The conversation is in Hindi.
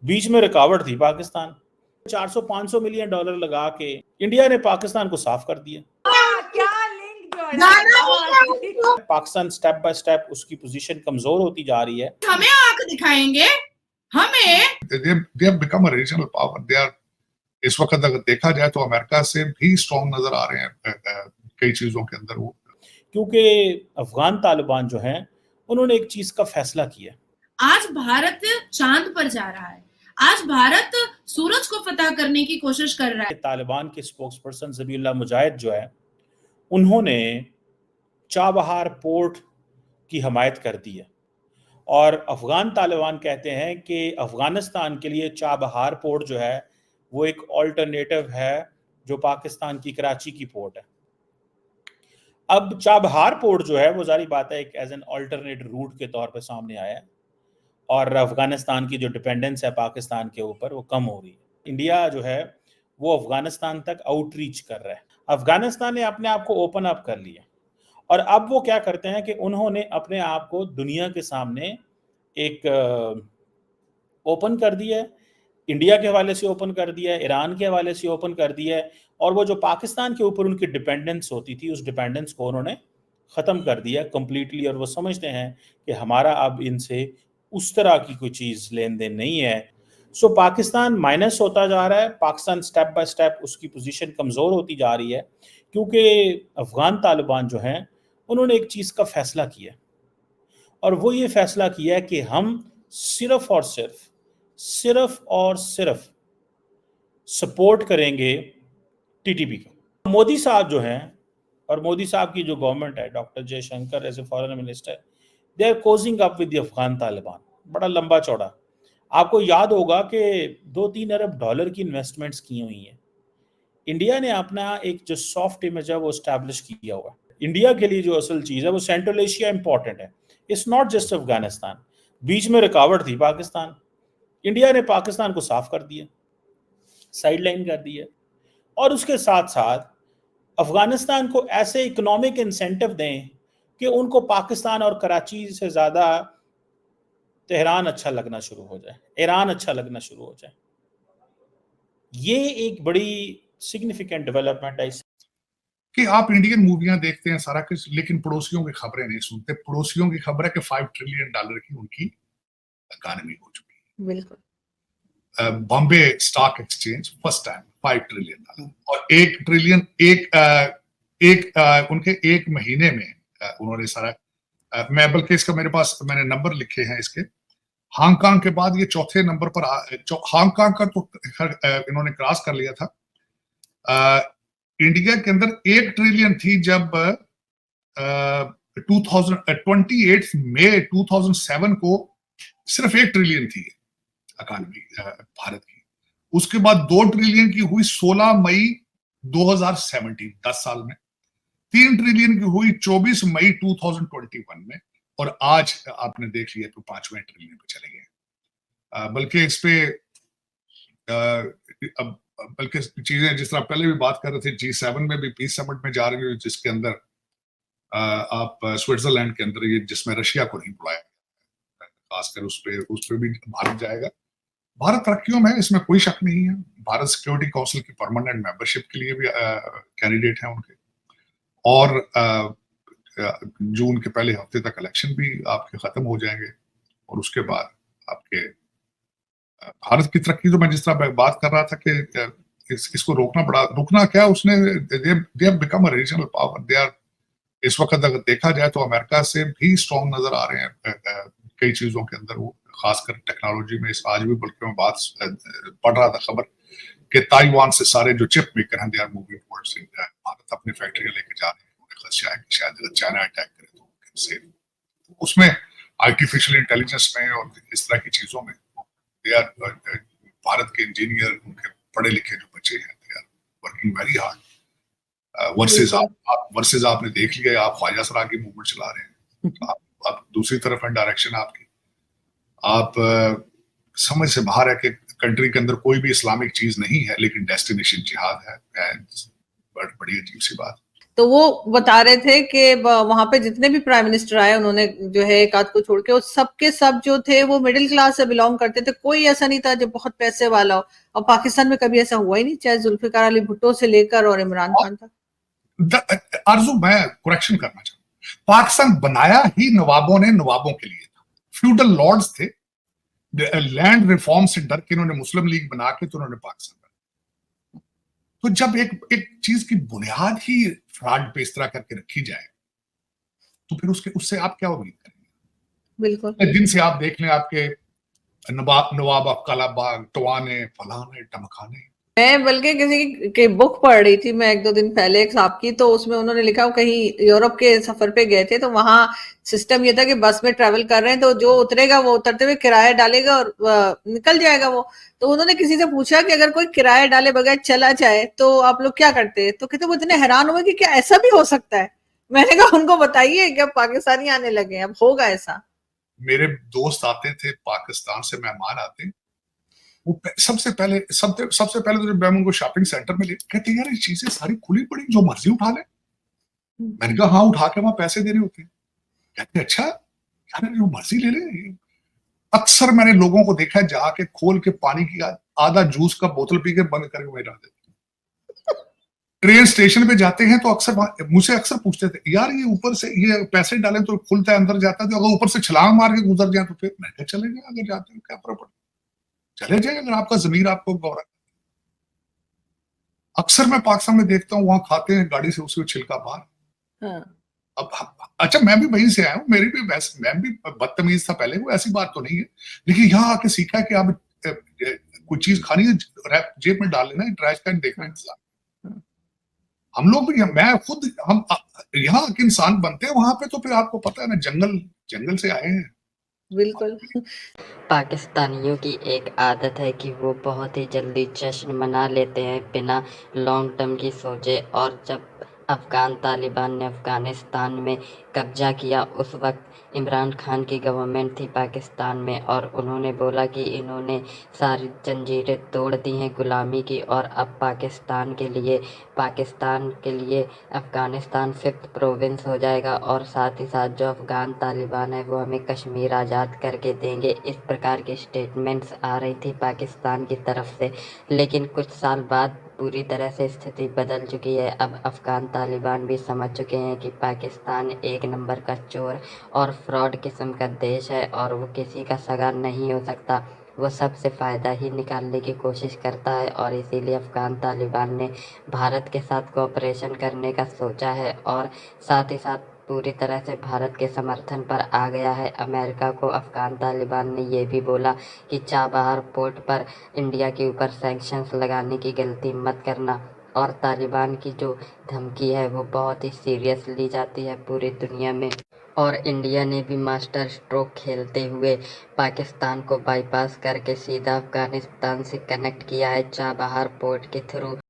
बीच में रुकावट थी पाकिस्तान। 400-500 मिलियन डॉलर लगा के इंडिया ने पाकिस्तान को साफ कर दिया। पाकिस्तान स्टेप बाय स्टेप उसकी पोजीशन कमजोर होती जा रही है। हमें आंख दिखाएंगे, हमें they have become a regional power. They are, इस वक्त अगर देखा जाए तो अमेरिका से भी स्ट्रॉन्ग नजर आ रहे हैं कई चीजों के अंदर वो, क्योंकि अफगान तालिबान जो हैं उन्होंने एक चीज का फैसला किया। आज भारत चांद पर जा रहा है, आज भारत सूरज को फतह करने की कोशिश कर रहा है। तालिबान के स्पोक्स पर्सन ज़बीहुल्लाह मुजाहिद जो है उन्होंने चाबहार पोर्ट की हमायत कर दी है और अफगान तालिबान कहते हैं कि अफगानिस्तान के लिए चाबहार पोर्ट जो है वो एक ऑल्टरनेटिव है जो पाकिस्तान की कराची की पोर्ट है। अब चाबहार पोर्ट जो है वो जारी बात है एक एज एन ऑल्टरनेट रूट के तौर पे सामने आया है और अफगानिस्तान की जो डिपेंडेंस है पाकिस्तान के ऊपर वो कम हो रही है। इंडिया जो है वो अफगानिस्तान तक आउटरीच कर रहा है। अफगानिस्तान ने अपने आप को ओपन अप कर लिया और अब वो क्या करते हैं कि उन्होंने अपने आप को दुनिया के सामने एक ओपन कर दिया है, इंडिया के हवाले से ओपन कर दिया है, ईरान के हवाले से ओपन कर दिया है और वो जो पाकिस्तान के ऊपर उनकी डिपेंडेंस होती थी उस डिपेंडेंस को उन्होंने ख़त्म कर दिया कम्प्लीटली और वो समझते हैं कि हमारा अब इनसे उस तरह की कोई चीज़ लेन देन नहीं है। सो पाकिस्तान माइनस होता जा रहा है, पाकिस्तान स्टेप बाय स्टेप उसकी पोजीशन कमज़ोर होती जा रही है क्योंकि अफगान तालिबान जो हैं उन्होंने एक चीज़ का फैसला किया और वो ये फैसला किया है कि हम सिर्फ और सिर्फ सपोर्ट करेंगे टीटीपी का। मोदी साहब जो हैं और मोदी साहब की जो गवर्नमेंट है, doctor Jaishankar as a foreign minister, they are cozying up with the Afghan Taliban. बड़ा लंबा चौड़ा आपको याद होगा कि 2-3 अरब डॉलर की इन्वेस्टमेंट्स की हुई हैं। इंडिया ने अपना एक जो सॉफ्ट इमेज है वो स्टैब्लिश किया हुआ है। इंडिया के लिए जो असल चीज़ है वो सेंट्रल एशिया इंपॉर्टेंट है, इट्स नॉट जस्ट अफगानिस्तान। बीच में रुकावट थी पाकिस्तान, इंडिया ने पाकिस्तान को साफ कर दिया, साइडलाइन कर दिया और उसके साथ साथ अफगानिस्तान को ऐसे इकोनॉमिक इंसेंटिव दें कि उनको पाकिस्तान और कराची से ज़्यादा तेहरान अच्छा लगना शुरू हो जाए, ईरान अच्छा लगना शुरू हो जाए। ये एक बड़ी सिग्निफिकेंट डेवलपमेंट है कि आप इंडियन मूवियां देखते हैं सारा कुछ, लेकिन पड़ोसियों की खबरें नहीं सुनते। पड़ोसियों की खबर है कि $5 ट्रिलियन की उनकी इकॉनमी हो चुकी है। बिल्कुल। Bombay stock exchange first time $5 trillion और $1 ट्रिलियन उनके एक महीने में उन्होंने सारा, मैं बल्कि इसका मेरे पास मैंने नंबर लिखे हैं इसके, हांगकांग के बाद ये चौथे नंबर पर, हांगकांग का तो इन्होंने क्रॉस कर लिया था। इंडिया के अंदर 1 ट्रिलियन थी जब 28 मई 2007 को सिर्फ 1 ट्रिलियन थी इकॉनमी भारत की। उसके बाद 2 ट्रिलियन की हुई 16 मई 2017, 10 साल में। 3 ट्रिलियन की हुई 24 मई 2021 में और आज आपने देख लिया तो 5वें ट्रिलियन पे चले गए। बल्कि इस पे बल्कि चीजें जिस तरह पहले भी बात कर रहे थे, G7 में भी, पीस समिट में जा रही है जिसके अंदर आप स्विट्जरलैंड के अंदर ये जिसमें रशिया को नहीं बुलाया, खासकर उस पे भी भारत जाएगा। भारत तरक्कियों में, इसमें कोई शक नहीं है। भारत सिक्योरिटी काउंसिल की परमानेंट मेंबरशिप के लिए भी कैंडिडेट हैं उनके और जून के पहले हफ्ते तक इलेक्शन भी आपके खत्म हो जाएंगे और उसके बाद आपके भारत की तरक्की, तो मैं जिस तरह बात कर रहा था कि इसको रुकना क्या, उसने they have become a regional power. They are, इस वक्त अगर देखा जाए तो अमेरिका से भी स्ट्रॉन्ग नजर आ रहे हैं कई चीजों के अंदर, वो खासकर टेक्नोलॉजी में। इस आज भी बल्कि मैं बात पढ़ रहा था खबर कि ताइवान से सारे जो चिप मेकर हैं they are moving towards India. Bharat अपनी फैक्ट्रियां लेके जा रहे हैं, उन्हें खदशा है कि शायद अगर चाइना अटैक करे तो से उसमें आर्टिफिशियल इंटेलिजेंस में और इस तरह की चीजों में दे आर, भारत के इंजीनियर, उनके पढ़े लिखे जो बच्चे हैं, they are working very hard. Versus आपने देख लिया, आप ख्वाजा सरा की मूवमेंट चला रहे हैं, आप दूसरी तरफ है डायरेक्शन आपकी। आप समझ से बाहर है कि कंट्री के अंदर कोई भी इस्लामिक चीज नहीं है लेकिन डेस्टिनेशन जिहाद है। बड़ी अजीब सी बात। तो वो बता रहे थे कि वहां पे जितने भी प्राइम मिनिस्टर आए उन्होंने जो है एक आध को छोड़ के, सबके सब जो थे वो मिडिल क्लास से बिलोंग करते थे, कोई ऐसा नहीं था जो बहुत पैसे वाला हो। और पाकिस्तान में कभी ऐसा हुआ ही नहीं, चाहे जुल्फिकार अली भुट्टो से लेकर और इमरान खान था। आरजू, मैं करेक्शन करना चाहूँ, पाकिस्तान बनाया ही नवाबों ने नवाबों के लिए था, फ्यूडल लॉर्ड्स थे, लैंड रिफॉर्म से डर के इन्होंने मुस्लिम लीग बना के तो उन्होंने पाकिस्तान बनाया। तो जब एक चीज की बुनियाद ही फ्रॉड पे इस तरह करके रखी जाए तो फिर उससे आप क्या उम्मीद करेंगे? बिल्कुल, जिनसे आप देख लें, आपके नवाब अफकालाबाग, टवाने, फलाने, टमकाने। मैं बल्कि किसी की बुक पढ़ रही थी मैं 1-2 दिन पहले एक साहब की, तो उसमें उन्होंने लिखा वो कहीं यूरोप के सफर पे गए थे, तो वहां सिस्टम ये था कि बस में ट्रेवल कर रहे हैं तो जो उतरेगा वो उतरते हुए किराया डालेगा और निकल जाएगा वो। तो उन्होंने किसी से पूछा कि अगर कोई किराया डाले बगैर चला जाए तो आप लोग क्या करते हैं? तो कहते वो इतने हैरान हुए कि क्या ऐसा भी हो सकता है। मैंने कहा उनको बताइए कि अब पाकिस्तानी आने लगे हैं, अब होगा ऐसा। मेरे दोस्त आते थे पाकिस्तान से, मेहमान आते, वो सबसे पहले तो जब मैं उनको शॉपिंग सेंटर में ले, कहते यार ये चीजें सारी खुली पड़ी, जो मर्जी उठा ले। मैंने कहा हाँ, उठा के वहां पैसे दे रहे होते हैं। कहते अच्छा यार, जो मर्जी ले ले। अक्सर मैंने लोगों को देखा है जाके खोल के पानी की आधा जूस का बोतल पी के बंद करके वहीं रख देते। ट्रेन स्टेशन पे जाते हैं तो अक्सर मुझसे पूछते थे यार ये ऊपर से ये पैसे डालें तो खुलता है, अंदर जाता है, तो अगर ऊपर से छलांग मार के गुजर जाए तो फिर मैं क्या चले गए, अगर जाते हैं क्या फर्क पड़ता, चले जाए अगर आपका जमीर आपको गौरव। अक्सर मैं पाकिस्तान में देखता हूँ वहां खाते हैं गाड़ी से उसको छिलका बाहर। हाँ। अब अच्छा, मैं भी वहीं से आया हूँ, मेरी भी वैसे, मैं भी बदतमीज था पहले, वो ऐसी बात तो नहीं है, लेकिन यहाँ आके सीखा है कि आप कोई चीज खानी है जेब में डाल लेना, ट्रैश कैन देखना इंतजार। हम लोग भी, मैं खुद, हम यहाँ के इंसान बनते हैं, वहां पे तो फिर आपको पता है ना, जंगल से आए हैं। बिल्कुल। पाकिस्तानियों की एक आदत है कि वो बहुत ही जल्दी जश्न मना लेते हैं बिना लॉन्ग टर्म की सोचे, और जब अफ़गान तालिबान ने अफ़गानिस्तान में कब्ज़ा किया उस वक्त इमरान खान की गवर्नमेंट थी पाकिस्तान में, और उन्होंने बोला कि इन्होंने सारी जंजीरें तोड़ दी हैं गुलामी की, और अब पाकिस्तान के लिए अफ़गानिस्तान 5th प्रोविंस हो जाएगा, और साथ ही साथ जो अफ़गान तालिबान है वो हमें कश्मीर आज़ाद करके देंगे। इस प्रकार की स्टेटमेंट्स आ रही थी पाकिस्तान की तरफ से, लेकिन कुछ साल बाद पूरी तरह से स्थिति बदल चुकी है। अब अफ़गान तालिबान भी समझ चुके हैं कि पाकिस्तान एक नंबर का चोर और फ्रॉड किस्म का देश है, और वो किसी का सगा नहीं हो सकता, वो सबसे फ़ायदा ही निकालने की कोशिश करता है। और इसीलिए अफ़गान तालिबान ने भारत के साथ कोऑपरेशन करने का सोचा है, और साथ ही साथ पूरी तरह से भारत के समर्थन पर आ गया है। अमेरिका को अफ़गान तालिबान ने ये भी बोला कि चाबहार पोर्ट पर इंडिया के ऊपर सैंक्शंस लगाने की गलती मत करना, और तालिबान की जो धमकी है वो बहुत ही सीरियस ली जाती है पूरी दुनिया में। और इंडिया ने भी मास्टर स्ट्रोक खेलते हुए पाकिस्तान को बाईपास करके सीधा अफ़गानिस्तान से कनेक्ट किया है चाबहार पोर्ट के थ्रू।